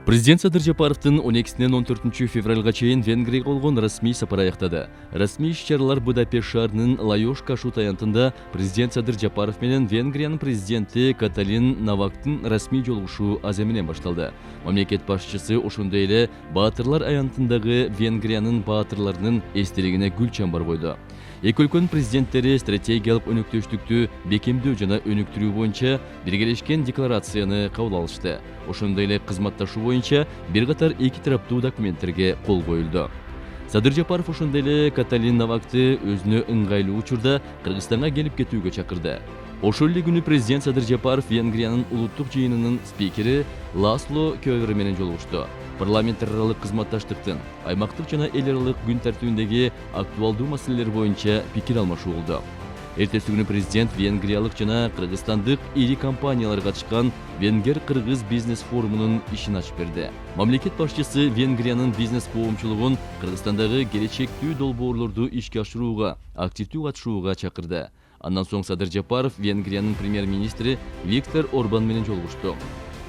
Президент Садыр Жапаровдун 12-нен 14 февралга чейин Венгрияга болгон расмий сапар аяктады. Расмий иш-чаралар Будапешт шаарынын Лайош Кашут аянтында президент Садыр Жапаров менен Венгриянын президенти Каталин Навактын расмий жолугушуу азы менен башталды. Мамлекет башчысы ошондой эле баатырлар аянтындагы Венгриянын баатырларынын эстелигине гүл чамбар койду. Эки өлкөнүн президенттери стратегиялык өнөктөштүктү бекемдөө жана өнүктүрүү боюнча биргелешкен декларацияны кабыл алышты. Ошондой эле кызматташуу боюнча бир катар эки тараптуу документтерге кол коюлду. Садыр Жапаров ошондой эле Каталин Навакты өзүнө ыңгайлуу учурда Кыргызстанга келип кетүүгө чакырды. Ошол эле күнү президент Садыр Жапаров Венгриянын улуттук жыйынынын спикери Ласло Кövер менен жолугушту. Парламент аралык кызматташтыктын, аймактык жана эл аралык күн тартибиндеги актуалдуу маселелер боюнча пикир алмашуу болду. Эртеси күнү президент венгриялык жана кыргызстандык ири компаниялар катышкан Венгер-Кыргыз бизнес форумунун ишин ачып берди. Мамлекет башчысы Венгриянын бизнес коомчулугун Кыргызстандагы келечектүү долбоорлорду ишке ашырууга активдүү катышууга чакырды. Андан соң Садыр Жапаров Венгриянын премьер-министри Виктор Орбан менен жолугушту.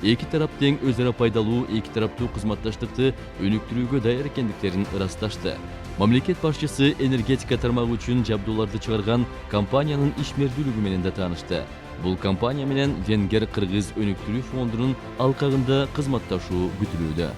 Эки тарап тең өз ара пайдалуу эки тараптуу кызматташтыкты өнүктүрүүгө даяр экендиктерин ырасташты. Мамлекет башчысы энергетика тармагы үчүн жабдууларды чыгарган компаниянын ишмердүүлүгү менен да таанышты. Бул компания менен Венгер-Кыргыз өнүктүрүү фондунун алкагында кызматташуу күтүлүүдө.